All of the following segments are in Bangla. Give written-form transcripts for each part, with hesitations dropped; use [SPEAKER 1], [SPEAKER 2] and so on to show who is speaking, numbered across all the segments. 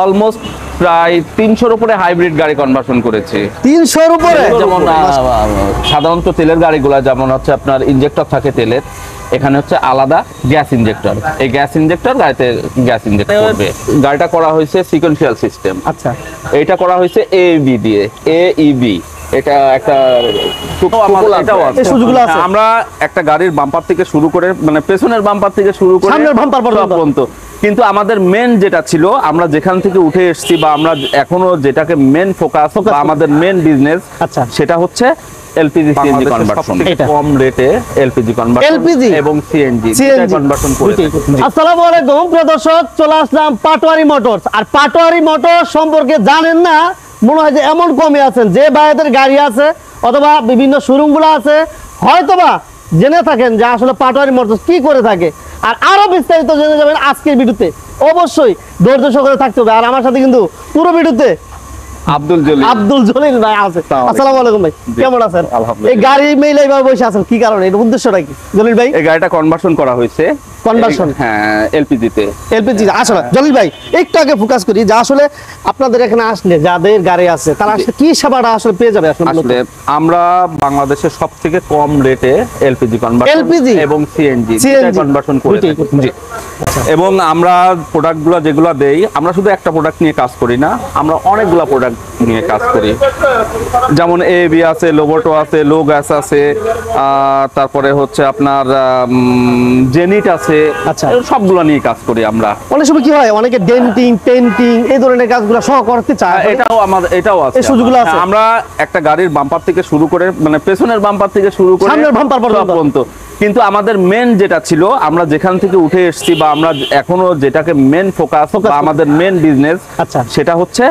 [SPEAKER 1] অলমোস্ট প্রায় 300-র উপরে হাইব্রিড গাড়ি কনভার্সন করেছি।
[SPEAKER 2] 300-র উপরে?
[SPEAKER 1] যেমন সাধারণত তেলের গাড়িগুলা যেমন হচ্ছে আপনার ইনজেক্টর থাকে তেলের, এখানে হচ্ছে আলাদা গ্যাস ইনজেক্টর। এই গ্যাস ইনজেক্টর গাড়িতে গ্যাস ইনজেক্ট করবে। গাড়িটা করা হয়েছে সিকোয়েন্সিয়াল সিস্টেম।
[SPEAKER 2] আচ্ছা,
[SPEAKER 1] এটা করা হয়েছে এবি দিয়ে, এইবি। এটা একটা আমরা একটা গাড়ির বাম্পার থেকে শুরু করে, মানে পেছনের বাম্পার থেকে শুরু করে
[SPEAKER 2] সামনের বাম্পার পর্যন্ত,
[SPEAKER 1] কিন্তু আমাদের মেন যেটা ছিল, আমরা যেখান থেকে উঠে এসেছি বা আমরা এখনো যেটাকে মেন ফোকাস বা আমাদের মেন বিজনেস,
[SPEAKER 2] আচ্ছা,
[SPEAKER 1] সেটা হচ্ছে এলপিজি সিএনজি কনভার্সন। কম রেটে এলপিজি কনভার্সন এবং সিএনজি কনভার্সন করে।
[SPEAKER 2] আসসালামু আলাইকুম প্রিয় দর্শক, চলে আসলাম পাটোয়ারি মোটরস। আর পাটোয়ারি মোটরস সম্পর্কে জানেন না মনে হয় যে এমন কমে আছেন, যে ভাইদের গাড়ি আছে অথবা বিভিন্ন শোরুম গুলো আছে, হয়তোবা জেনে থাকেন যে আসলে পাটোয়ারি মোটরস কি করে থাকে। আর আরো বিস্তারিত জেনে যাবেন আজকের ভিডিওতে। অবশ্যই ধৈর্য সহকারে থাকতে হবে। আর আমার সাথে কিন্তু পুরো ভিডিওতে আব্দুল জলিল ভাই আছে। আসসালামু আলাইকুম ভাই, কেমন আছেন? এই গাড়ি মেইলে এইভাবে বসে আছেন, কি কারণে, এর উদ্দেশ্যটা কি জলিল ভাই?
[SPEAKER 1] এই গাড়িটা কনভার্সন করা হয়েছে।
[SPEAKER 2] কনভার্সন? হ্যাঁ, এলপিজি তে। আসলে জলিল ভাই একটু আগে ফোকাস করি যে আসলে আপনাদের এখানে আসলে যাদের গাড়ি আছে তারা আসলে কি সেবাটা আসলে পেয়ে যাবে? আসলে
[SPEAKER 1] আমরা বাংলাদেশের সবথেকে কম রেটে এলপিজি কনভার্সন এবং সিএনজি কনভার্সন করে থাকি। এবং আমরা প্রোডাক্টগুলো যেগুলো দেই, আমরা শুধু একটা প্রোডাক্ট নিয়ে কাজ করি না, আমরা অনেকগুলো প্রোডাক্ট নিয়ে কাজ করি। যেমন এবি আছে, লোবোটো আছে, লো গ্যাস আছে, তারপরে হচ্ছে আপনার জেনিট আছে। আচ্ছা, সবগুলো নিয়ে কাজ করি আমরা।
[SPEAKER 2] অনেক সময় কি হয়, অনেকে ডেন্টিং, পেইন্টিং এই ধরনের কাজগুলো সহ করতে চায়,
[SPEAKER 1] এটাও আছে, এই সুযোগগুলো আছে। আমরা একটা গাড়ির বাম্পার থেকে শুরু করে, মানে পেছনের বাম্পার থেকে শুরু করে
[SPEAKER 2] সামনের বাম্পার পর্যন্ত,
[SPEAKER 1] কিন্তু আমাদের মেন যেটা ছিল, আমরা যেখান থেকে উঠে এসেছি বা আমরা এখনো যেটাকে মেন ফোকাস বা আমাদের মেন বিজনেস, আচ্ছা, সেটা হচ্ছে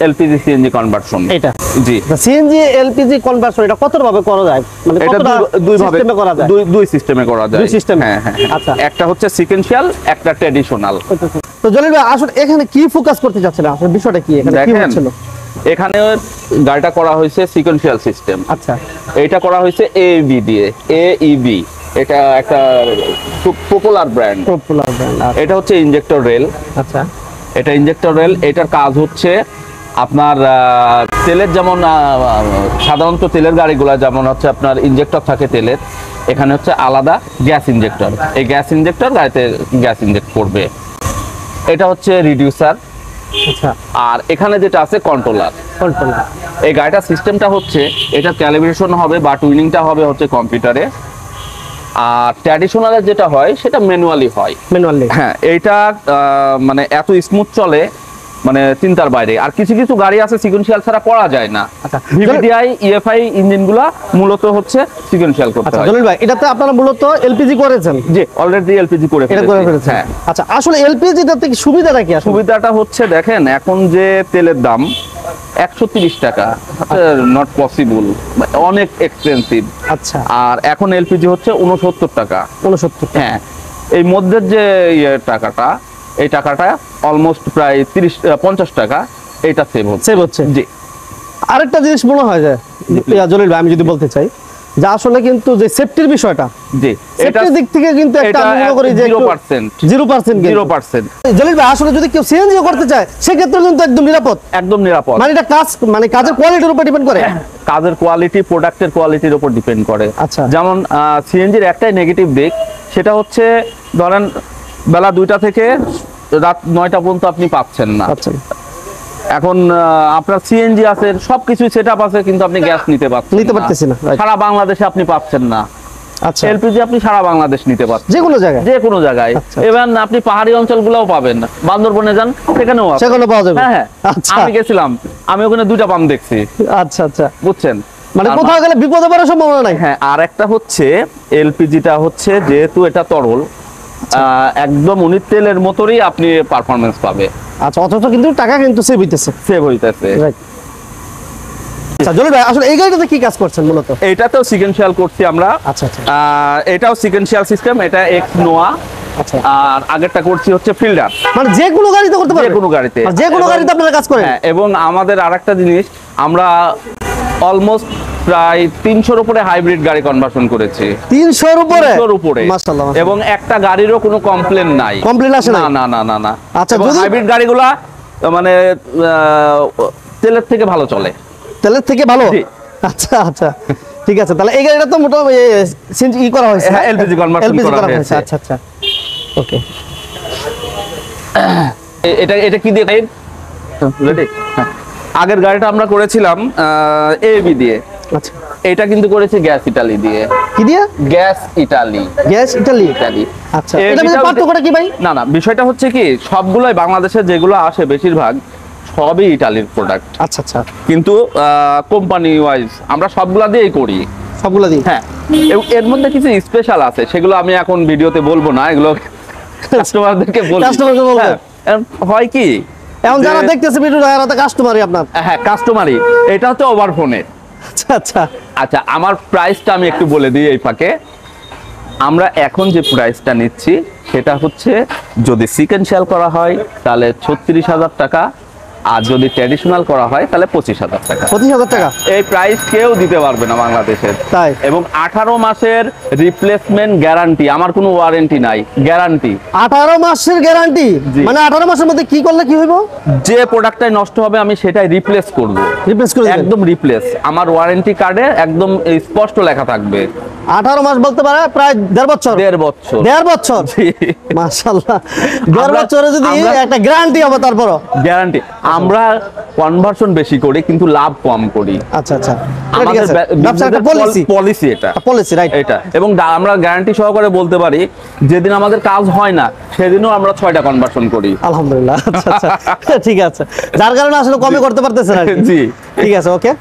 [SPEAKER 1] এলপিজি সিএনজি কনভার্সন। এটা জি, সিএনজি এলপিজি কনভার্সন এটা কতভাবে করা যায়? মানে এটা দুই ভাবে করা যায়, দুই সিস্টেমে করা যায়। দুই সিস্টেম? হ্যাঁ হ্যাঁ। আচ্ছা, একটা হচ্ছে সিকোয়েন্সিয়াল, একটা ট্র্যাডিশনাল।
[SPEAKER 2] তো জলিল ভাই আসলে এখানে কি ফোকাস করতে যাচ্ছেন, আসলে বিষয়টা কি এখানে কি হচ্ছিল?
[SPEAKER 1] এখানে গাড়িটা করা হয়েছে সিকোয়েন্সিয়াল সিস্টেম। আচ্ছা, এটা করা হয়েছে এবি দিয়ে, এইবি। এটা একটা খুব পপুলার ব্র্যান্ড। এটা হচ্ছে ইনজেক্টর রেল। আচ্ছা, এটা ইনজেক্টর রেল। এটার কাজ হচ্ছে আপনার তেলের, যেমন সাধারণত তেলের গাড়িগুলা যেমন হচ্ছে আপনার ইনজেক্টর থাকে তেলের, এখানে হচ্ছে আলাদা গ্যাস ইনজেক্টর। এই গ্যাস ইনজেক্টর গাড়িতে গ্যাস ইনজেক্ট করবে। এটা হচ্ছে রিডিউসার। আচ্ছা, আর এখানে যেটা আছে কন্ট্রোলার। এই গাড়িটার সিস্টেমটা হচ্ছে, এটা ক্যালিব্রেশন হবে বা টুইনিংটা হবে হচ্ছে কম্পিউটারে। আর ট্র্যাডিশনালের যেটা হয় সেটা ম্যানুয়ালি হয়। হ্যাঁ, এইটা মানে এত স্মুথ চলে, মানে চিন্তার বাইরে। আর কিছু কিছু গাড়ি আছে সিকোয়েন্সিয়াল ছাড়া করা যায় না। আচ্ছা, ভিভিডিআই ইএফআই ইঞ্জিনগুলা মূলত হচ্ছে সিকোয়েন্সিয়াল করতে হয়।
[SPEAKER 2] জলিল ভাই এটাতে আপনারা মূলত এলপিজি করেছেন?
[SPEAKER 1] জি, অলরেডি এলপিজি করে ফেলেছি। হ্যাঁ।
[SPEAKER 2] আচ্ছা, আসলে এলপিজিটাতে কি সুবিধাটা কি?
[SPEAKER 1] সুবিধাটা হচ্ছে দেখেন, এখন যে তেলের দাম 130 টাকা, নট পসিবল, অনেক এক্সপেন্সিভ। আচ্ছা, আর এখন এলপিজি হচ্ছে 69 টাকা। 69? হ্যাঁ। এই মধ্যের যে টাকাটা, এই টাকাটা অলমোস্ট প্রায় 30-50 টাকা এটা সেভ হচ্ছে। জি,
[SPEAKER 2] আরেকটা জিনিস মনে হয় যে জলিল ভাই আমি যদি বলতে চাই যে আসলে কিন্তু যে সেফটির বিষয়টা, জি, এটার দিক থেকে কিন্তু একটা আমি মনে করি যে 0%। জলিল ভাই আসলে যদি কেউ সিএনজি করতে চায় সেক্ষেত্রে কিন্তু একদম নিরাপদ। মানে এটা কাজের কোয়ালিটির উপর ডিপেন্ড করে।
[SPEAKER 1] কাজের কোয়ালিটি, প্রোডাক্টের কোয়ালিটির উপর ডিপেন্ড করে। আচ্ছা, যেমন সিএনজির একটাই নেগেটিভ দিক, সেটা হচ্ছে ধরেন বেলা 2টা থেকে রাত 9টা পর্যন্ত আপনি পাচ্ছেন না। এখন আপনার সিএনজি আছে, সবকিছু সেটআপ আছে, কিন্তু আপনি গ্যাস নিতে পারছেন না। সারা বাংলাদেশে আপনি পাচ্ছেন না। আচ্ছা, এলপিজি আপনি সারা বাংলাদেশ নিতে পারছেন, যে কোনো জায়গায়। এবার আপনি পাহাড়ি অঞ্চলগুলোও পাবেন, বান্দরবনে যান সেখানেও পাওয়া যাবে। হ্যাঁ, আমি গেছিলাম, আমি ওখানে 2টা পাম্প দেখছি। আচ্ছা আচ্ছা, বুঝছেন, মানে কোথাও গেলে বিপদে পড়ার সম্ভাবনা নাই। হ্যাঁ, আর একটা হচ্ছে এলপিজিটা হচ্ছে যেহেতু এটা তরল, একদম উনি তেলের মতোই আপনি পারফরম্যান্স পাবে। আচ্ছা, অথচ কিন্তু টাকা কিন্তু সেভ হইতেছে। আচ্ছা জলিল ভাই আসলে এই গাড়িটাতে কি কাজ করছেন মূলত? এটাতেও সিকোয়েন্সিয়াল করছি আমরা। আচ্ছা আচ্ছা, এটাও সিকোয়েন্সিয়াল সিস্টেম, এটা এক্স নোয়া। আচ্ছা, আর আগেরটা করছি হচ্ছে ফিল্ডার। মানে যে কোনো গাড়িতে করতে পারবেন? যে কোনো গাড়িতে, যে কোনো গাড়িতে আপনারা কাজ করেন? হ্যাঁ, এবং আমাদের আরেকটা জিনিস, আমরা অলমোস্ট প্রায় 300-র উপরে হাইব্রিড গাড়ি কনভার্সন করেছি। 300-র উপরে? মাশাআল্লাহ। এবং একটা গাড়িরও কোনো কমপ্লেন নাই। কমপ্লেন আসে না? না না না না। আচ্ছা, হাইব্রিড গাড়িগুলা মানে তেলের থেকে ভালো চলে।
[SPEAKER 2] তেলের থেকে ভালো? আচ্ছা আচ্ছা, ঠিক আছে। তাহলে এই গাড়িটা তো মোটামুটি সিএনজি ই করা হয়েছে,
[SPEAKER 1] হ্যাঁ এলপিজি কনভার্সন করা হয়েছে।
[SPEAKER 2] আচ্ছা আচ্ছা, ওকে।
[SPEAKER 1] এটা কি দিয়ে টাইপ রেডি? আগের গাড়িটা আমরা করেছিলাম এবি দিয়ে। আচ্ছা, এটা কিন্তু করেছি গ্যাস ইটালি দিয়ে। কি দিয়ে? Gas Italy. Gas Italy? Italy. আচ্ছা, এটা মধ্যে পার্থক্যটা কি ভাই? না না, বিষয়টা হচ্ছে কি সবগুলাই বাংলাদেশে যেগুলো আসে বেশিরভাগ সবই ইটালির প্রোডাক্ট। আচ্ছা আচ্ছা, কিন্তু কোম্পানি ওয়াইজ আমরা সবগুলা দিয়েই করি। সবগুলা দিয়ে? হ্যাঁ, এর মধ্যে কিছু স্পেশাল আছে, সেগুলো আমি এখন ভিডিওতে বলবো না, এগুলো কাস্টমারদেরকে বলবো। কাস্টমারকে বলবো। হয় কি এখন যারা দেখতেছে ভিডিওটা এরা তো কাস্টমারই আপনার? হ্যাঁ কাস্টমারই। এটা হচ্ছে ওভারফোনে। আচ্ছা আচ্ছা আচ্ছা, আমার প্রাইসটা আমি একটু বলে দিই এই ফাঁকে। আমরা এখন যে প্রাইসটা নিচ্ছি সেটা হচ্ছে যদি সিকোয়েন্সিয়াল করা হয় তাহলে 36,000 টাকা, আর যদি ট্র্যাডিশনাল করা হয় তাহলে 25,000 টাকা। 25,000 টাকা? এই প্রাইস কেউ দিতে পারবে না বাংলাদেশের। তাই? এবং 18 মাসের রিপ্লেসমেন্ট গ্যারান্টি, আমার কোনো ওয়ারেন্টি নাই, গ্যারান্টি। 18 মাসের গ্যারান্টি? মানে 18 মাসের মধ্যে কি করলে কি হইব? যে প্রোডাক্টটাই নষ্ট হবে আমি সেটাই রিপ্লেস করব। রিপ্লেস করে একদম রিপ্লেস, আমার ওয়ারেন্টি কার্ডে একদম স্পষ্ট লেখা থাকবে। 18 মাস বলতে পারে প্রায় 1.5 বছর। 1.5 বছর। 1.5 বছর? মাশাআল্লাহ, 1.5 বছরে যদি একটা গ্যারান্টি হবে, তারপরও গ্যারান্টি। আমরা কনভার্সন বেশি করি কিন্তু লাভ কম করি। আচ্ছা আচ্ছা, ঠিক আছে, ব্যবসার একটা পলিসি, এটা পলিসি, রাইট। এটা এবং আমরা গ্যারান্টি সহকারে বলতে পারি যেদিন আমাদের কাজ হয় না সেদিনও আমরা 6টা কনভার্সন করি আলহামদুলিল্লাহ। আচ্ছা আচ্ছা, ঠিক আছে, যার কারণে আসলে কমে করতে পারতেছেন আর কি। জি, ঠিক আছে, ওকে।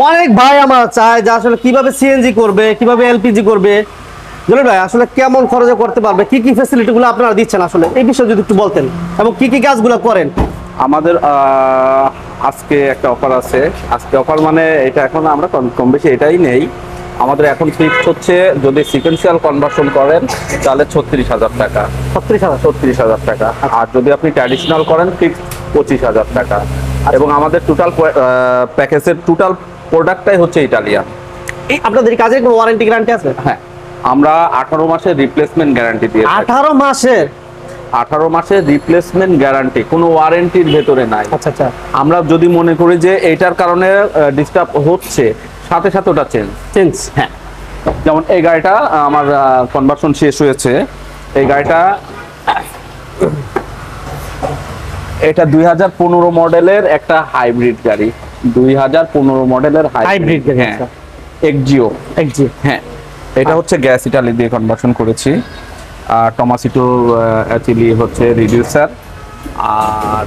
[SPEAKER 1] অনেক ভাই আমার চায় যে আসলে কিভাবে সিএনজি করবে, কিভাবে এলপিজি করবে। জলিল ভাই আসলে কেমন খরচে করতে পারবে, কি কি ফ্যাসিলিটি গুলো আপনারা দিচ্ছেন আসলে এই বিষয়ে যদি একটু বলতেন, এবং কি কি কাজগুলো করেন। আমাদের আজকে একটা অফার আছে। আজকে অফার মানে এটা এখন আমরা কম বেশি এটাই নেই। আমাদের এখন ফিক্সড হচ্ছে যদি সিকোয়েন্সিয়াল কনভার্সন করেন তাহলে 36,000 টাকা। 36,000 টাকা। আর যদি আপনি ট্র্যাডিশনাল করেন ফিক্সড 25,000 টাকা। এবং আমাদের টোটাল প্যাকেজের টোটাল প্রোডাক্টটাই হচ্ছে ইটালিয়ান।
[SPEAKER 2] এই আপনাদের কাজের কোনো ওয়ারেন্টি গ্যারান্টি আছে?
[SPEAKER 1] হ্যাঁ, আমরা 18 মাসের রিপ্লেসমেন্ট গ্যারান্টি দিয়ে। 18 মাসের? 18 মাসের রিপ্লেসমেন্ট গ্যারান্টি, কোনো ওয়ারেন্টির ভেতরে নাই। আচ্ছা আচ্ছা, আমরা যদি মনে করি যে এটার কারণে ডিস্টার্ব হচ্ছে সাথে সাথে ওটা চেঞ্জ। হ্যাঁ, যেমন এই গাড়িটা আমার কনভার্সন শেষ হয়েছে। এই গাড়িটা এটা 2015 মডেলের একটা হাইব্রিড গাড়ি। 2015 মডেলের হাইব্রিড গাড়ি। হ্যাঁ, এক্সজিও। হ্যাঁ, এটা হচ্ছে গ্যাস ইটালি দিয়ে কনভার্সন করেছি। আর টমাসিটো অ্যাকচুয়ালি হচ্ছে রিডিউসার, আর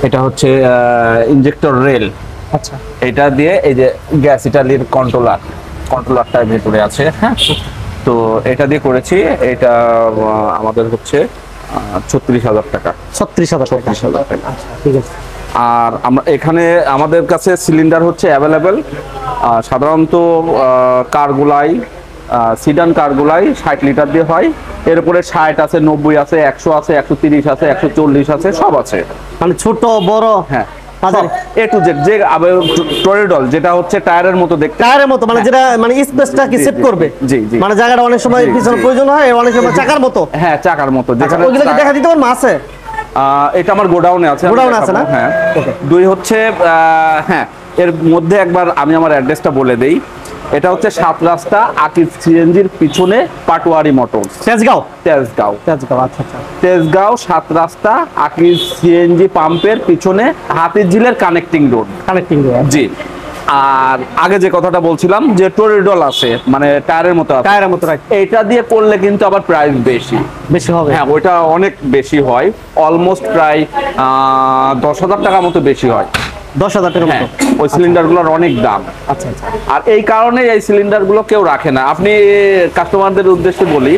[SPEAKER 1] এটা হচ্ছে ইনজেক্টর রেল। আচ্ছা, এটা দিয়ে এই যে গ্যাস ইটালির কন্ট্রোলারটার ভেতরে আছে। হ্যাঁ, তো এটা দিয়ে করেছি। এটা আমাদের হচ্ছে 36,000 টাকা। 36,000 টাকা। ঠিক আছে। আর আমরা এখানে আমাদের কাছে সিলিন্ডার হচ্ছে অ্যাভেলেবেল। সাধারণত কারগুলাই সিডান কারগুলাই 60 লিটার দিয়ে হয়। এর উপরে 60 আছে, 90 আছে, 100 আছে, 130 আছে, 140 আছে, সব আছে। মানে ছোট বড়, হ্যাঁ, এ টু জেড। যে টরিডল যেটা হচ্ছে টায়ারের মতো দেখতে, টায়ারের মতো, মানে যেটা মানে স্পেসটা কি সেভ করবে। জি জি, মানে জায়গাটা অনেক সময় পিছনে প্রয়োজন হয়, অনেক সময় চাকার মতো। হ্যাঁ, চাকার মতো। যেখানে ওইগুলো কি দেখা দিতে পারবো? আছে, এটা আমার গোডাউনে আছে। গোডাউনে আছে না? হ্যাঁ। দুই হচ্ছে হ্যাঁ, এর মধ্যে একবার আমি আমার অ্যাড্রেসটা বলে দেই। এটা হচ্ছে 7 রাস্তা আকিব সিএনজির পিছনে পাটোয়ারি মটরস, তেজগাঁও। আচ্ছা আচ্ছা, তেজগাঁও 7 রাস্তা আকিব সিএনজি পাম্পের পিছনে হাতিঝিলের কানেক্টিং রোড। জি। আর আগে যে কথাটা বলছিলাম যে টরিডল আছে, মানে টায়ারের মতো, এটা দিয়ে করলে কিন্তু আবার প্রাইস বেশি হবে। হ্যাঁ, ওইটা অনেক বেশি হয়, অলমোস্ট প্রায় 10,000 টাকা মতো বেশি হয়। 10,000 টাকা মতো। ওই সিলিন্ডারগুলোর অনেক দাম। আচ্ছা আচ্ছা, আর এই কারণে এই সিলিন্ডারগুলো কেউ রাখে না। আপনি কাস্টমারদের উদ্দেশ্যে বলি,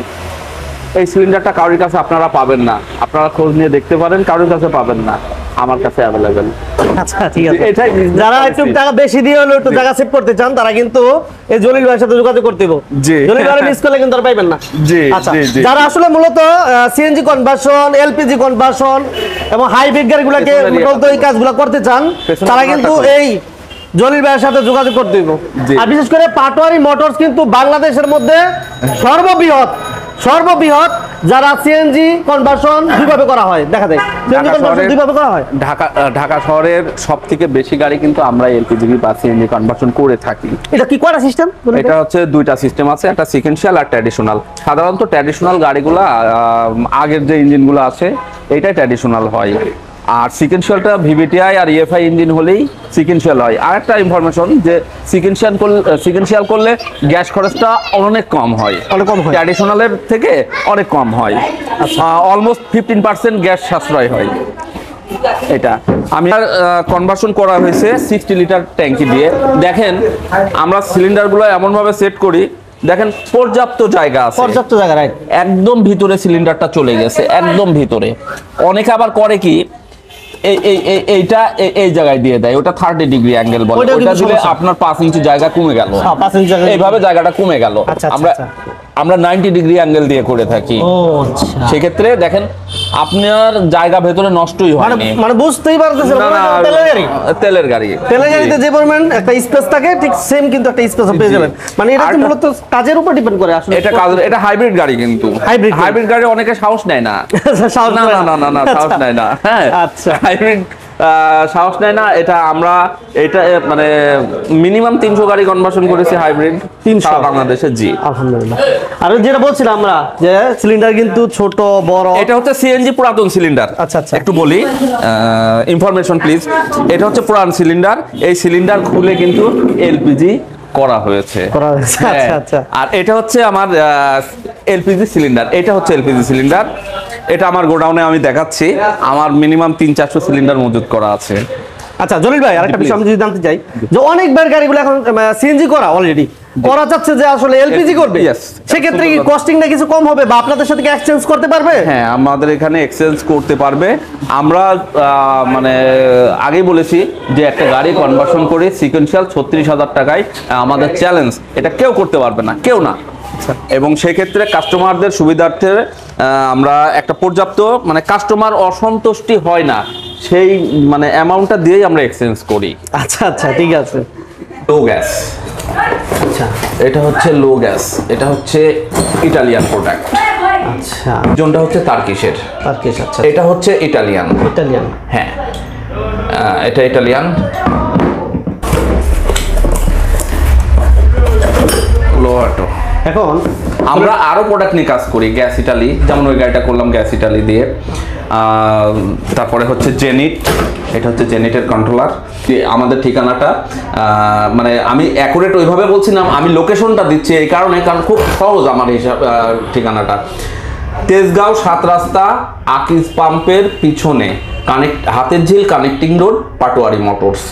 [SPEAKER 1] এই সিলিন্ডারটা কারোর কাছে আপনারা পাবেন না। আপনারা খোঁজ নিয়ে দেখতে পারেন, কারোর কাছে পাবেন না, আমার কাছে অ্যাভেলেবেল। আচ্ছা, ঠিক আছে। এটাই যারা একটু টাকা বেশি দিয়ে হলো একটু জায়গা সেভ করতে চান তারা কিন্তু এই জলিল ভাইয়ের সাথে যোগাযোগ করতে হবে। জি, জলিল ভাই মিস করলে কিন্তু আর পাইবেন না। জি, আচ্ছা, যারা আসলে মূলত সিএনজি কনভার্সন, এলপিজি কনভার্সন এবং হাইব্রিড গাড়িগুলোকে মূলত এই কাজগুলো করতে চান তারা কিন্তু এই জলিল ভাইয়ের সাথে যোগাযোগ করতে হবে। আর বিশেষ করে পাটোয়ারি মোটরস কিন্তু বাংলাদেশের মধ্যে সর্ববৃহৎ
[SPEAKER 2] যারা সিএনজি কনভার্সন দুইভাবে করা হয়, দেখা যায় সিএনজি কনভার্সন দুইভাবে করা হয়।
[SPEAKER 1] ঢাকা শহরের সবথেকে বেশি গাড়ি কিন্তু আমরা এলপিজি বা সিএনজি কনভার্সন করে থাকি।
[SPEAKER 2] এটা কি কয়টা সিস্টেম?
[SPEAKER 1] এটা হচ্ছে দুইটা সিস্টেম আছে, একটা সিকোয়েন্সিয়াল আর ট্র্যাডিশনাল। সাধারণত ট্র্যাডিশনাল গাড়িগুলা আগের যে ইঞ্জিনগুলো আছে এইটাই ট্র্যাডিশনাল হয়, আর সিকোয়েন্সিয়ালটা ভিভিটিআই আর ইএফআই ইঞ্জিন হলেই সিকোয়েন্সিয়াল হয়। আর একটা ইনফরমেশন যে সিকোয়েন্সিয়াল করলে গ্যাস খরচটা অনেক কম হয়, ট্র্যাডিশনালের থেকে অনেক কম হয়, অলমোস্ট 15% গ্যাস সাশ্রয় হয়। এটা আমি কনভার্সন করা হয়েছে 60 লিটার ট্যাঙ্কি দিয়ে। দেখেন আমরা সিলিন্ডারগুলো এমনভাবে সেট করি, দেখেন পর্যাপ্ত জায়গা আছে,
[SPEAKER 2] পর্যাপ্ত জায়গা, রাইট।
[SPEAKER 1] একদম ভিতরে সিলিন্ডারটা চলে গেছে, একদম ভিতরে। অনেকে আবার করে কি এইটা এই জায়গায় দিয়ে দেয়, ওটা 30 ডিগ্রি অ্যাঙ্গেল বলে, ওটা দিলে আপনার 5 ইঞ্চি জায়গা কমে গেল, এইভাবে জায়গাটা কমে গেল। আমরা 90 ডিগ্রি অ্যাঙ্গেল দিয়ে করে থাকি। সেক্ষেত্রে দেখেন আপনার জায়গা ভেতরে নষ্টই হয় না,
[SPEAKER 2] মানে বুঝতেই পারতেছেন
[SPEAKER 1] তেলের গাড়িতে যে
[SPEAKER 2] পরিমাণ একটা স্পেস থাকে ঠিক সেম কিন্তু একটা স্পেস পেয়ে যাবেন। মানে এটা কি মূলত কাজের উপর ডিপেন্ড করে আসলে?
[SPEAKER 1] এটা হাইব্রিড গাড়ি, কিন্তু হাইব্রিড গাড়ি অনেকে সাহস নেয় না, সাহস নেয় না। হ্যাঁ, আচ্ছা, হাইব্রিড সাহস নেয় না। এটা মানে মিনিমাম 300 গাড়ি কনভার্সন করেছি হাইব্রিড, 300 বাংলাদেশে। জি, আলহামদুলিল্লাহ।
[SPEAKER 2] আর যেটা বলছিলাম আমরা যে সিলিন্ডার কিন্তু ছোট বড়,
[SPEAKER 1] এটা হচ্ছে সিএনজি পুরাতন সিলিন্ডার।
[SPEAKER 2] আচ্ছা আচ্ছা,
[SPEAKER 1] একটু বলি ইনফরমেশন প্লিজ। এটা হচ্ছে পুরান সিলিন্ডার, এই সিলিন্ডার খুলে কিন্তু এলপিজি করা হয়েছে। আচ্ছা আচ্ছা। আর এটা হচ্ছে আমার এলপিজি সিলিন্ডার, এটা হচ্ছে এলপিজি সিলিন্ডার। এটা আমার গোডাউনে আমি দেখাচ্ছি, আমার মিনিমাম 300-400 সিলিন্ডার মজুত করা আছে।
[SPEAKER 2] আচ্ছা জলিল ভাই, আরেকটা বিষয় আমি যদি জানতে চাই, যে অনেকবার গাড়িগুলো এখন সিএনজি করা অলরেডি করা যাচ্ছে, যে আসলে এলপিজি করবে, সেক্ষেত্রে কি কস্টিংটা কিছু কম হবে বা আপনাদের সাথে কি এক্সচেঞ্জ করতে পারবে?
[SPEAKER 1] হ্যাঁ, আমাদের এখানে এক্সচেঞ্জ করতে পারবে। আমরা মানে আগেই বলেছি যে একটা গাড়ি কনভার্সন করে সিকোয়েন্সিয়াল 36,000 টাকায় আমাদের চ্যালেঞ্জ, এটা কেউ করতে পারবে না, কেউ না। এবং সেক্ষেত্রে কাস্টমারদের সুবিধার্থে আমরা একটা পর্যাপ্ত, মানে কাস্টমার অসন্তুষ্টি হয় না সেই মানে অ্যামাউন্টটা দিয়েই আমরা এক্সচেঞ্জ করি।
[SPEAKER 2] আচ্ছা আচ্ছা, ঠিক আছে।
[SPEAKER 1] লো গ্যাস, আচ্ছা, এটা হচ্ছে লো গ্যাস, এটা হচ্ছে ইটালিয়ান প্রোডাক্ট। আচ্ছা, জোনটা হচ্ছে তার্কিশের। আচ্ছা, এটা হচ্ছে ইটালিয়ান। হ্যাঁ, এটা ইটালিয়ান লো অটো। এখন আমরা আরো প্রোডাক্ট নিয়ে কাজ করি, গ্যাস ইটালি, যেমন ওই গাড়িটা করলাম গ্যাস ইটালি দিয়ে। তারপরে হচ্ছে জেনিট, এটা হচ্ছে জেনিটের কন্ট্রোলার। আমাদের ঠিকানাটা মানে আমি অ্যাকুরেট ওইভাবে বলছি না, আমি লোকেশনটা দিচ্ছি এই কারণে, কারণ খুব সহজ আমার হিসাব। ঠিকানাটা তেজগাঁও 7 রাস্তা, আকিজ পাম্পের পিছনে, হাতের ঝিল কানেক্টিং রোড, পাটোয়ারি মোটরস।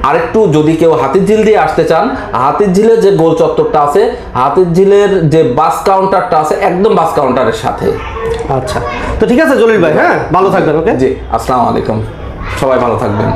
[SPEAKER 1] আরেকটু যদি কেউ হাতির ঝিল দিয়ে আসতে চান, হাতির ঝিলের যে গোল চত্বরটা আছে, হাতির ঝিলের যে বাস কাউন্টারটা আছে, একদম বাস কাউন্টারের সাথে।
[SPEAKER 2] আচ্ছা, তো ঠিক আছে জলিল ভাই, হ্যাঁ ভালো থাকবেন। ওকে,
[SPEAKER 1] জি, আসসালামু আলাইকুম, সবাই ভালো থাকবেন।